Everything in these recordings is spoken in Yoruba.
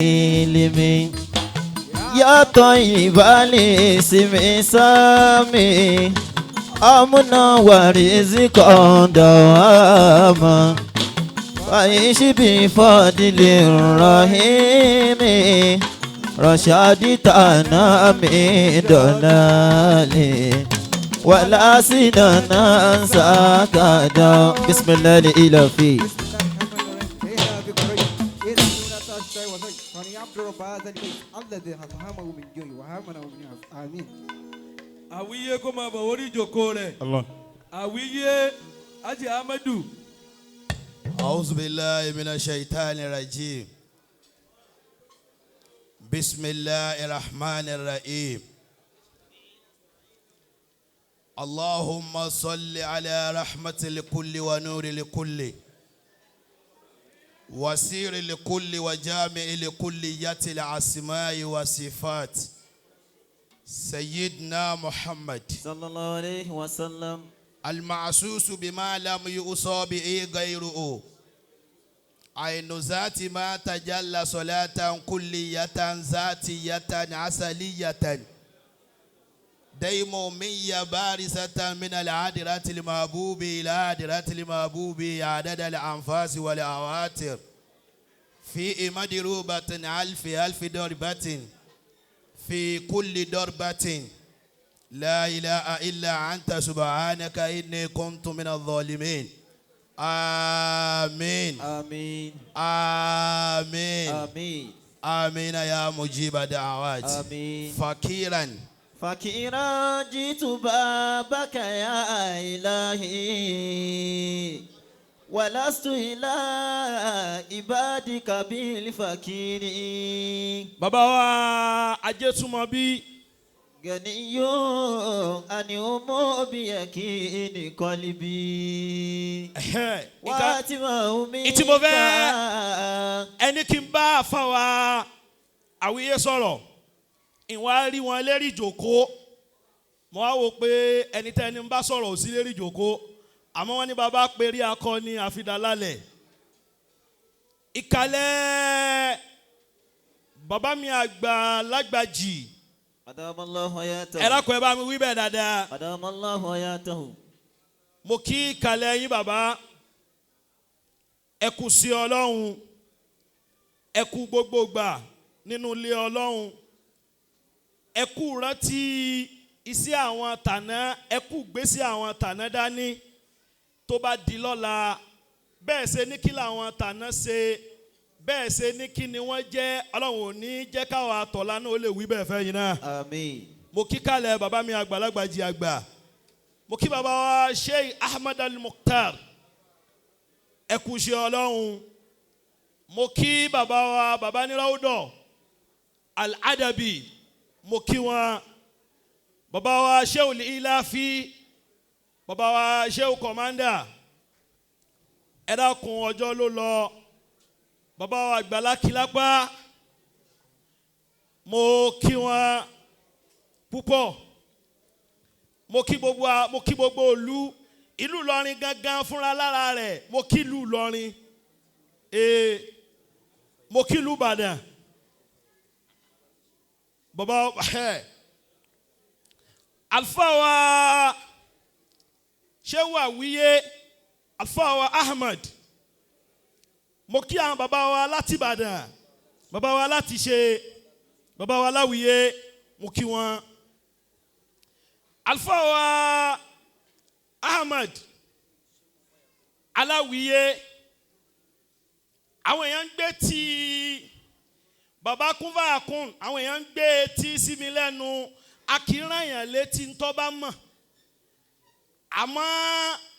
ilimi ya tayyibali simi sami amuna warizqan dawama faishi bi fadlir rahimi rashadi tanami dolali wala sinana sakada bismillah ilafi Awiye ko ma ba wori joko re. Allah. Awiye Aji Amadu. A'udhu billahi minash shaitani rajim. Bismillahir rahmanir rahim. Allahumma salli ala rahmatil kulli wa nuril kulli. وسير لكل وجامع لكلية الأسماء والصفات سيدنا محمد صلى الله عليه وسلم المعسوس بما لم يؤصى به غيره عين ذات ما تجلى صلاة كلية ذاتية عسلية ديمومية بارزة من العادرة المحبوب إلى عادرة المحبوب عدد الأنفاس والأواتر في مدروبة ألف ضربة في كل ضربة لا إله إلا أنت سبحانك إني كنت من الظالمين آمين آمين آمين آمين آمين يا مجيب الدعوات آمين فكيرا جئت بابك يا إلهي ولست إلى عبادك بالفكير Baba wa Ajetumobi. غني أن أمو بيكين قلبي واتمه منك ẹni kí n bá fáwa Awiye sọ̀rọ̀ ìwà rí wọn lérí ìjòkó mo wá wò pé ẹni tẹ́ni ń bá sọ̀rọ̀ ò sí lérí ìjòkó àmọ́ wọ́n ní bàbá perí akọni àfidàlálẹ̀ ìkàlẹ̀ bàbá mi àgbà lágbàjì adamallahu hayatahu ẹ dákun ẹ bá mi wí bẹ́ẹ̀ dáadáa adamallahu hayatahu mo kí ìkàlẹ̀ yín bàbá ẹ kú sí Ọlọ́run ẹ kú gbogbo gbà nínú ilé Ọlọ́run ẹ kú rántí iṣẹ́ àwọn tàná ẹ kú gbésí àwọn tàná dání tó bá di lọ́la bẹ́ẹ̀ ṣe ní kí làwọn tàná ṣe bẹ́ẹ̀ ṣe ní kí ni wọ́n jẹ́ Ọlọ́run ò ní jẹ́ káwọn àtọ̀lá náà ó lè wí bẹ́ẹ̀ fẹ́ yín náà. àmín. mo kí kálẹ̀ bàbá mi àgbàlagbà jí àgbà mo kí bàbá wa Sheikh Ahmad al-Mukhtar ẹ kú ṣe Ọlọ́run mo kí bàbá wa bàbá níràwùdọ̀ al-Adabi mo kí wọn bàbá wa Sheikh Ilafi bàbá wa Sheikh Commander ẹ dákun ọjọ́ ló lọ bàbá wa Àgbàlá Kìlápá mo kí wọn púpọ̀ mo kí gbogbo ìlú Ìlọrin gangan fúnra lára rẹ̀ mo kí ìlú Ìlọrin mo kí ìlú Ìbàdàn bàbá alfa wa Sheikh Awiye alfa wa Ahmad mo kí àwọn bàbá wa láti Ìbàdàn bàbá wa láti ṣe bàbá wa láwìyé mo kí wọn alfa wa Ahmad aláwìyé àwọn èèyàn ń gbé tí bàbá kún fàyà kún àwọn èèyàn ń gbé tí sí mi lẹ́nu akínràyàn létí ń tọ́ bá mọ̀ àmọ́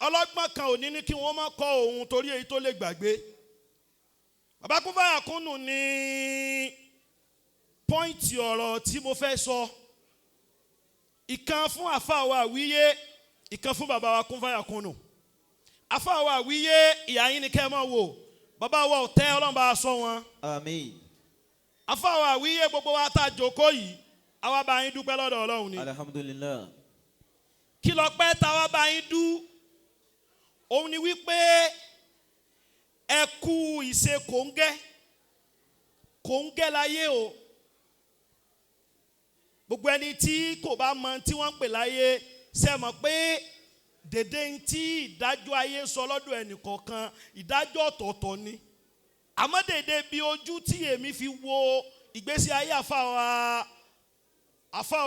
ọlọ́gbọ́n kan ò ní ní kí wọ́n má kọ òun torí èyí tó lè gbàgbé bàbá kún fàyà kún nù ní pọ́ìntì ọ̀rọ̀ tí mo fẹ́ sọ ìkan fún àfáà wa Àwíyé ìkan fún bàbá wa kún fàyà kún nù àfáà wa Àwíyé ìyá yín ni kẹ́ ẹ máa wò bàbá wa ọ̀tẹ́ Ọlọ́run bá sọ wọn. àmín. àfáà wa Àwíyé gbogbo wa tá a jókòó yìí àwa bá yín dúpẹ́ lọ́dọ̀ Ọlọ́run ni. alhamdulillah. kí ló pẹ́ táwa bá yín dú òun ni wípé ẹ kú ìṣe kòńgẹ́ kòńgẹ́ láyé o. Gbogbo ẹni tí kò bá mọ tí wọ́n ń pè láyé ṣe mọ̀ pé dèdè tí ìdájọ́ ayé sọ lọ́dọ̀ ẹnì kọ̀ọ̀kan ìdájọ́ ọ̀tọ̀ọ̀tọ̀ ni. Àmọ́ dèdè bí ojú tí èmi fi wo ìgbésí ayé àfáà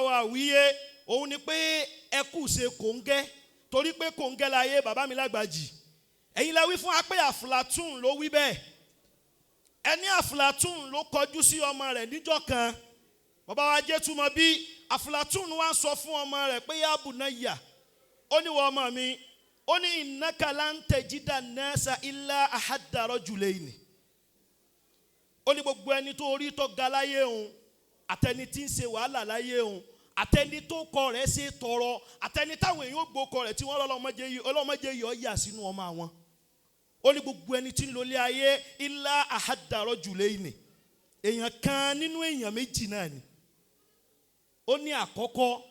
wa Awiye òun ni pé ẹ kù ṣe kòńgẹ́ torí pé kòńgẹ́ láyé bàbá mi lágbàjì. Ẹ̀yin la wí fún wa pé Aflatun ló wí bẹ́ẹ̀. Ẹni Aflatun ló kọjú sí ọmọ rẹ̀ níjọ́ kan. Bàbá wa jẹ́ túmọ̀ bí Aflatun wá sọ fún ọmọ rẹ̀ pé ya bunayya. Ó ní wọ ọmọ mi. Ó ní innaka lan tajida nasa illa ahadda rajulaini. Ó ní gbogbo ẹni tó orí tó ga láyé òun àtẹni tí ń ṣe wàhálà láyé òun àtẹni tó kọ rẹ̀ ṣe tọrọ àtẹni táwọn èèyàn gbó kọ rẹ̀ tí wọ́n ọlọ́mọdé yọ yà sínú ọmọ àwọn. Ó ní gbogbo ẹni tí ń lólé ayé illa ahadda rajulaini. Èèyàn kan nínú èèyàn méjì náà ni. Ó ní àkọ́kọ́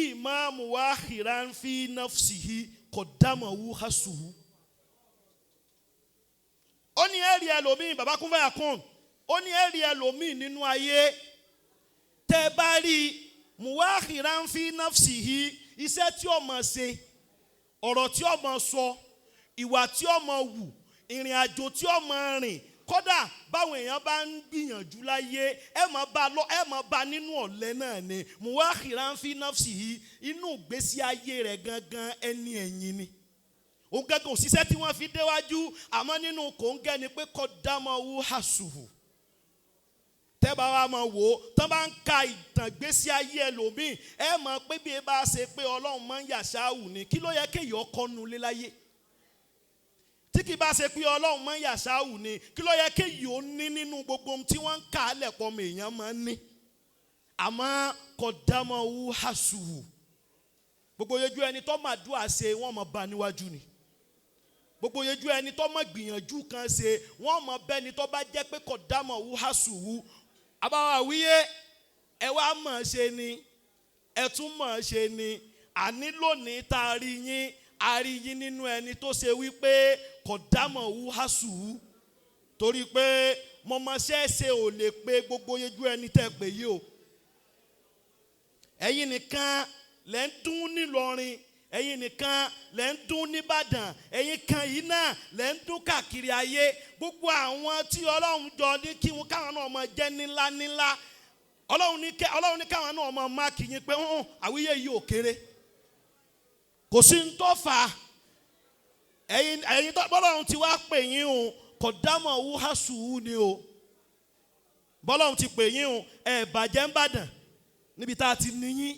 ìmáàmù wa khiran fi nafsihi qaddamahu hasuhu. Ó ní ẹ̀rí ẹlòmíì bàbá kún fẹ́yà kún. Ó ní ẹ̀rí ẹlòmíì nínú ayé tẹ́ bá rí muwakhiran fi nafsihi iṣẹ́ tí ó máa ṣe ọ̀rọ̀ tí ó máa sọ ìwà tí ó máa wù ìrìn àjò tí ó máa rìn kódà báwọn èèyàn bá ń gbìyànjú láyé ẹ máa bá nínú ọ̀lẹ náà ni muwakhiran fi nafsihi inú ìgbésí ayé rẹ̀ gangan ẹni ẹ̀yìn ni. Òun gangan òṣìṣẹ́ tí wọ́n fi déwájú àmọ́ nínú kòńgẹ́ ni pé qaddamahu hasuhu. Tẹ́bà wa máa wò ó tán bá ń ka ìtàn gbésí ayé ẹlòmíì ẹ mọ̀ pé bí ẹ bá ṣe pé Ọlọ́run máa ń yàṣáwù ni kí ló yẹ kéèyàn kọ́nu lé láyé. Tí kì bá ṣe pé Ọlọ́run máa ń yàṣáwù ni kí ló yẹ kéèyàn ó ní nínú gbogbo ohun tí wọ́n ń kà á lẹ̀pọ̀ mọ èèyàn máa ń ní. Àmọ́ qaddamahu hasuhu. Gbogbo yejú ẹni tó máa dúà ṣe wọ́n máa bá níwájú ni. Gbogbo yejú ẹni tó máa gbìyànjú kan ṣe wọ́n máa bẹ́ni tó bá jẹ́ pé qaddamahu hasuhu. Àbáwá Awiye ẹ wá mọ̀ ṣe ni ẹ tún mọ̀ ṣe ni àní lónìí tá a rí yín nínú ẹni tó ṣe wípé qaddamahu hasuhu torí pé mọ̀mọ́ṣẹ́ ṣe ò lè pe gbogbo yejú ẹni tẹ́ pè yìí o. Ẹ̀yin nìkan lẹ́ ń dún nílọrin ẹ̀yin nìkan lẹ́ ń dún nìbàdàn ẹ̀yin kan yìí náà lẹ́ ń dún káàkiri ayé gbogbo àwọn tí Ọlọ́run jọ ní kí wọn káwọn náà máa jẹ́ nílá Ọlọ́run ní káwọn náà máa máàkì yín pé Awiye yìí ò kéré kò sí ń tó fà á ẹ̀yin tó bọ́lọ́run ti wá pè yín o qaddamahu hasuhu ni o bọ́lọ́run ti pè yín o ẹ̀ bàjẹ́ ń bàdàn níbi tá a ti níyín.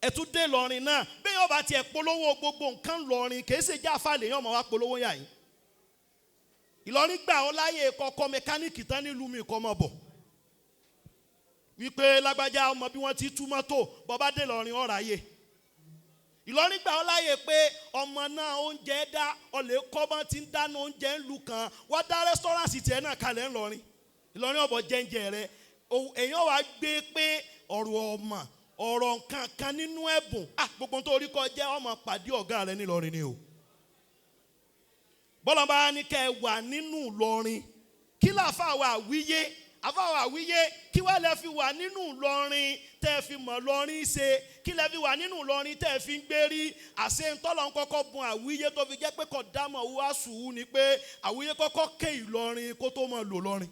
Ẹ̀tún dé lọ́rin náà bí yóò bá tiẹ̀ polówó gbogbo nǹkan lọ́rin kìí ṣe já fàlẹ̀ yóò máa wá polówó yà yín. Ìlọrin gbà ọ́ láyè kọ́kọ́ mẹkáníìkì tán nílùú mi kọ́ mọ̀ bọ̀. Wípé lágbájá ọmọ bí wọ́n ti tú mọ́tò bọ́bá dé lọ́rin ọ̀rọ̀ ayé. Ìlọrin gbà ọ́ láyè pé ọmọ náà oúnjẹ dá ọ̀lẹ́ kọ́mọ́ ti ń dáná oúnjẹ ńlù kan wọ́n dá rẹ́sítọ́ránsì tiẹ̀ náà kalẹ̀ ńlọrin. Ìlọrin ọ̀bọ̀ jẹ́ńjẹ rẹ̀ èèyàn wá gbé pé ọ̀rọ̀ ọmọ ọ̀rọ̀ kankan nínú ẹ̀bùn gbogbo tó rí kọ jẹ́ ọmọ pàdé ọ̀gá rẹ nílọrin ni o. Bọ́lá bá ní kẹ́ ẹ wà nínú Ìlọrin kí láfàwọ̀ Awiye kí wá lẹ fi wà nínú Ìlọrin tẹ́ ẹ fi mọ̀ lọ́rin ṣe kí lẹ fi wà nínú Ìlọrin tẹ́ ẹ fi ń gbérí àṣẹ ńtọ́lọ́ ń kọ́kọ́ bun Awiye tó fi jẹ́ pé qaddamahu hasuhu ni pé Awiye kọ́kọ́ ké Ìlọrin kó tó mọ̀ lò lọ́rin.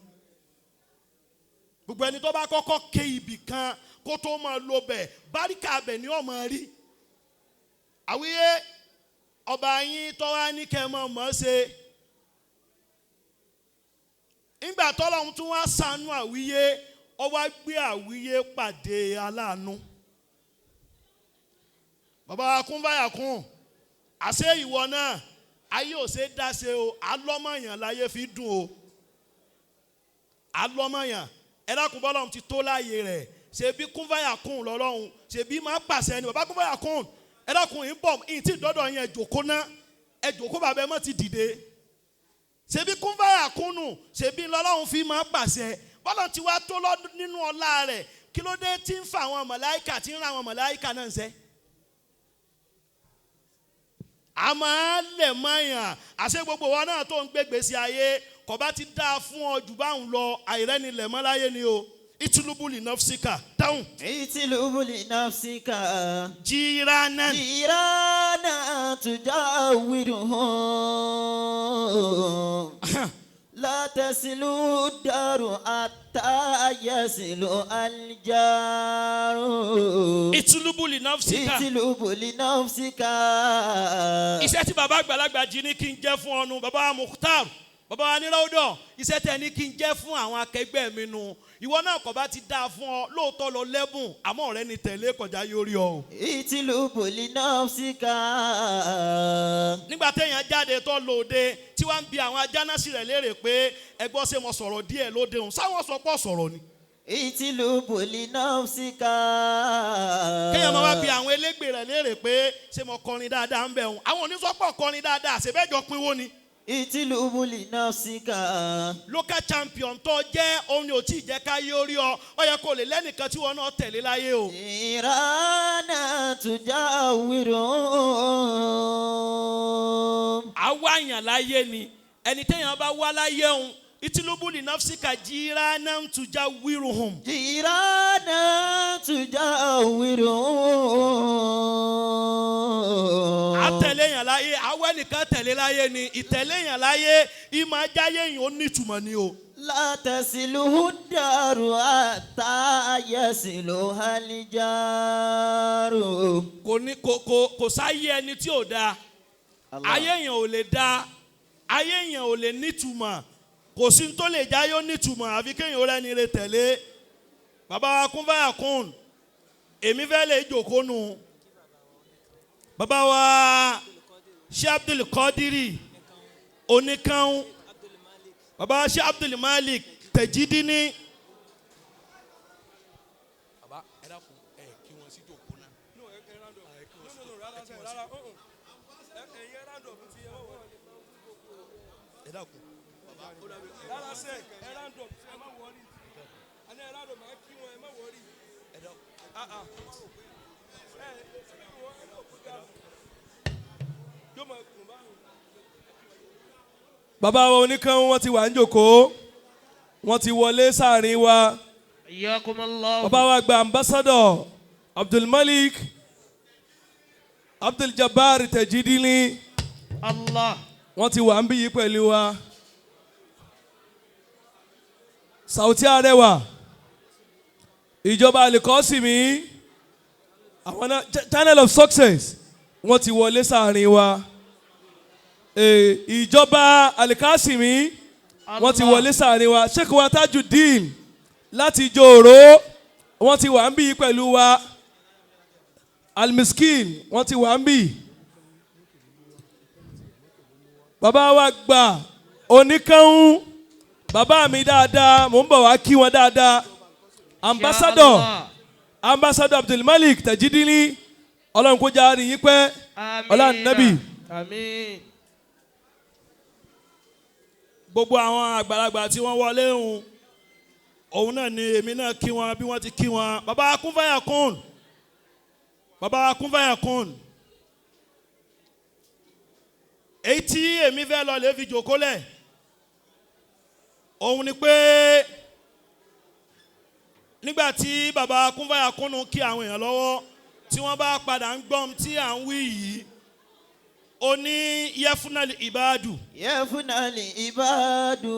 Gbogbo ẹni tó bá kọ́kọ́ ké ibì kan kó tó máa lo bẹ̀ báríkà bẹ̀ ni ó máa rí. Awiye ọba yín tó wá ní kẹ́ mọ̀ ṣe. Nígbà tọ́lọ́run tún wá ṣàánú Awiye ó wá gbé Awiye pàdé aláàánú. Bàbá wa kún báyà kún àṣẹ ìwọ náà ayé ò ṣe dá ṣe o alọ́mọ̀yàn láyé fi dùn o alọ́mọ̀yàn ẹ dákun bọ́lọ́run ti tó láàyè rẹ̀ ṣebí kún fàyà kún lọ́lọ́run ṣebí máa pàṣẹ ni bàbá kún fàyà kún ẹ dákun yín bọ̀ yín tí dọ́dọ̀ yẹn ẹ̀jòkó ná ẹ̀jòkó bàbá ẹ mọ́ ti dìde ṣebí kún fàyà kún nù ṣebí lọ́lọ́run fi máa pàṣẹ bọ́lọ́run ti wá tó nínú ọlá rẹ̀ kí ló dé tí ń fa àwọn màláíkà tí ń ra àwọn màláíkà náà ṣe. A máa lè mọ̀yàn àṣẹ gbogbo wa náà tó ń gbégbé sí ayé kò bá ti dáa fún ọ jù báwọn lọ àìrẹ́nilẹ̀ mọ́ láyé ni o. Itulubuli nafsika dáhùn. Itulubuli nafsika. Jirana tujawiruhum. La tasilu daru atta yasilu aljaru. Itulubuli nafsika. Itulubuli nafsika. Iṣẹ́ tí bàbá àgbàlagbà jí ní kí n jẹ́ fún ọnu bàbá Mukhtar bàbá wa ní Ráúdọ̀ iṣẹ́ tẹ̀ ní kí n jẹ́ fún àwọn akẹgbẹ́ mi nu ìwọ náà kò bá ti dáa fún ọ lóòótọ́ lọ lẹ́bùn àmọ́ ọ̀rẹ́ ni tẹ̀lé kọjá yórí ọ. Itulubuli nafsika. Nígbà téèyàn jáde tó lóde tí wàá ń bi àwọn ajánásì rẹ̀ léèrè pé ẹgbọ́n ṣe mo sọ̀rọ̀ díẹ̀ lóde òun sáwọn sọ pọ̀ sọ̀rọ̀ ni. Itulubuli nafsika. Kéèyàn máa wá bi àwọn elégbè rẹ̀ léèrè pé ṣé mo kọrin dáadáa ń bẹ̀ òun àwọn onísọ́pọ̀ kọrin dáadáa àṣebẹ́jọ pinwó ni. Itulubuli nafsika. Local champion tó jẹ́ òun ni ò tí ì jẹ́ ká yé orí ọ ó yẹ kó lè lẹ́nìkan tí wọn náà tẹ̀lé láyé o. Irana tujawiruhum. Àwa àyàn láyé ni ẹni téèyàn bá wá láyé òun Itulubuli nafsika jirana tujawiruhum. Irana tujawiruhum. Àtẹ̀lé yàn láyé àwọn ẹnìkan tẹ̀lé láyé ni ìtẹ̀lé yàn láyé ìmọ̀ ajáyé yìí ó nítumọ̀ ni o. La tasiluhu daru atta yasilu aljaru. Kò sáyé ẹni tí ò dáa ayé yẹn ò lè dáa ayé yẹn ò lè nítumọ̀ kò sí tó lè já yóò nítumọ̀ àfi kéèyàn ó rẹ́ni re tẹ̀lé. Bàbá wa kún fáyà kún èmi fẹ́ lè jòkó nù. Bàbá wa Sheikh Abdul Qadiri oníkan bàbá wa Sheikh Abdul Malik Tejidini. Bàbá wa oníkan wọ́n ti wà ń jókòó wọ́n ti wọlé sáàrin wa. Bàbá wa gba ambassador Abdul Malik Abdul Jabbar Tejidini wọ́n ti wà ń bí yí pẹ̀lú wa. Sauti Arẹwà ìjọba Alikọ́sìmí àwọn náà channel of success wọ́n ti wọlé sáàrin wa. Ìjọba Alikọ́sìmí wọ́n ti wọlé sáàrin wa. Sheikh wa Tajudeen láti Jòrò wọ́n ti wà ń bí pẹ̀lú wa. Almiskin wọ́n ti wà ń bí. Bàbá wa gbà oníkanú bàbá mi dáadáa mò ń bọ̀ wá kí wọn dáadáa. Ambassador Abdul Malik Tejidini Ọlọ́run kó jẹ́ àárín yín pẹ́ ọlá nàbì. Àmín. Gbogbo àwọn àgbàlagbà tí wọ́n wọlé òun náà ni èmi náà kí wọn bí wọ́n ti kí wọn. Bàbá Kúnfàyà Kún Bàbá Kúnfàyà Kún èyí tí èmi fẹ́ lọ lè fi jòkólẹ̀ òun ni pé nígbà tí bàbá Kúnfàyà Kún kí àwọn èèyàn lọ́wọ́ tí wọ́n bá padà ń gbọ́n tí à ń wí yìí ó ní yẹfúnàlì ìbádù. Yẹfúnàlì ìbádù.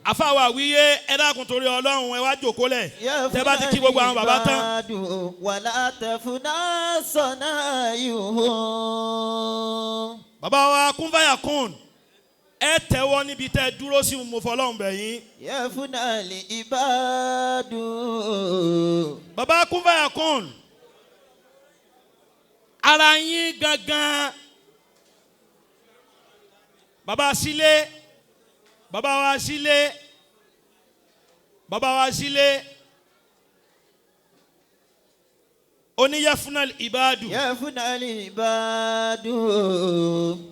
Àfàwà Àwíyé ẹ dákun torí Ọlọ́run ẹ wá jòkólẹ̀ tẹ́ bá ti kí gbogbo àwọn bàbá tán. Wàlá tẹ̀fúnà sọ̀nà ìhò. Bàbá wa Kúnfàyà Kún ẹ tẹ́wọ́ níbi tẹ́ dúró sí mo fọlọ́run bẹ̀ yín. Yẹfúnàlì ìbádù. Bàbá Kúnfàyà Kún ara yín gangan bàbá sílé bàbá wa sílé bàbá wa sílé oníyẹfúnàlì ìbádù. Yẹfúnàlì ìbádù.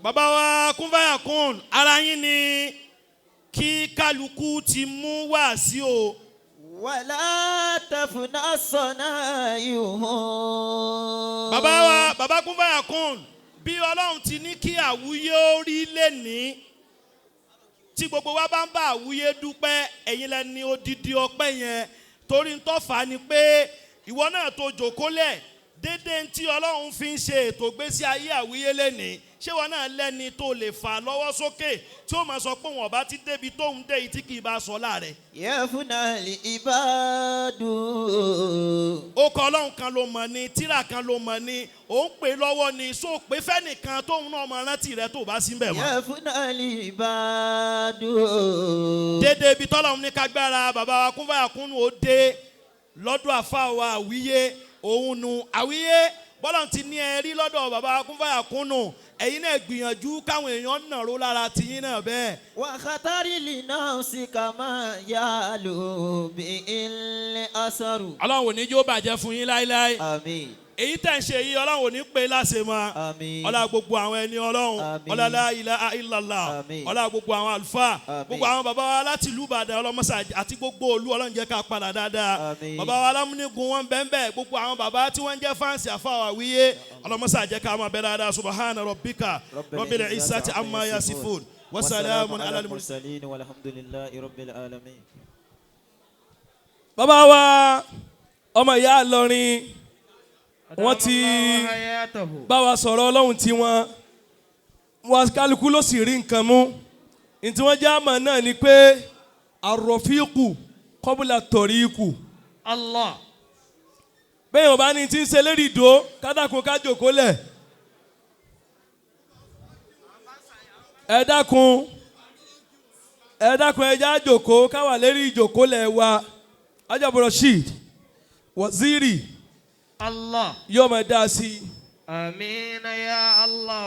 Bàbá wa Kúnfàyà Kún ara yín ni kí kálukú ti mú wá sí o. Wàlá tẹ̀fúnà sọ̀nà ìhò. Bàbá Kúnfàyà Kún bí Ọlọ́run ti ní kí Àwíyé ó rí lẹ́ni tí gbogbo wa bá ń bá Àwíyé dúpẹ́ ẹ̀yin lẹni odidi ọpẹ́ yẹn torí ń tọ́fà ni pé ìwọ náà tó jòkólẹ̀ dédé tí Ọlọ́run fi ń ṣe ètò gbésí ayé Àwíyé lẹ́ni ṣé wọn náà lẹ́ni tó lè fà lọ́wọ́ sókè tí ó máa sọ pé wọn bá ti débi tóun dé yìí tí kì í bá sọ láàrẹ̀. yafuna li ibadu. ó kọ Ọlọ́run kan ló mọ̀ ni tírà kan ló mọ̀ ni ó ń pè lọ́wọ́ ni só pé fẹ́nìkan tóun náà mọ rántí rẹ tó bá sí bẹ̀ mọ́. yafuna li ibadu. dédé ibi tọ́lọ́run ní kágbára bàbá wa kún fàyà kúnnù ó dé lọ́dọ̀ àfa wa Àwíyé òun nu Àwíyé bọ́lá ti ní ẹ rí lọ́dọ̀ bàbá kúnfàyà kúnnù ẹ̀yin náà gbìyànjú káwọn èèyàn nàró lára tiyín náà bẹ́ẹ̀. wa khatari li nafsi kama yalu bi il asaru. Ọlọ́run ò ní jó bàjẹ́ fún yín láéláé. àmín. èyí tẹ̀ ń ṣe yìí Ọlọ́run ò ní pé láṣẹ mọ́. àmín. ọlá gbogbo àwọn ẹni Ọlọ́run. àmín. ọlá la ilaha illallah. àmín. ọlá gbogbo àwọn àlùfáà. àmín. gbogbo àwọn bàbá wa láti ìlú Ìbàdàn ọlọ́mọṣà àti gbogbo olú Ọlọ́run jẹ́ ká padà dáadáa. àmín. bàbá wa alámúnigun wọn bẹ́ẹ̀ gbogbo àwọn bàbá tí wọ́n jẹ́ fáǹsì àfáà Àwíyé ọlọ́mọṣà jẹ́ ká máa bẹ dáadáa subhana rabbika rabbil izzati amma yasifun wa salamun ala al-mursalin walhamdulillahi rabbil alamin. bàbá wa ọmọ ìyá Ìlọrin wọ́n ti bá wa sọ̀rọ̀ Ọlọ́run tí wọ́n kálukú ló sì rí nǹkan mú ní tí wọ́n já mọ̀ náà ni pé arọ̀fíìkù kọ́bùlà tọ̀ríìkù. Allah. bẹ́ẹ̀ yóò bá ní tí ń ṣe lérí ìdó kádàkùn ká jòkó lẹ̀. ẹ dákun ẹ já jòkó ká wà lérí ìjòkó lẹ̀ wa ajábọ̀rọ̀ Sheikh Waziri Allah. yóò máa dá sí i. Amina ya Allah.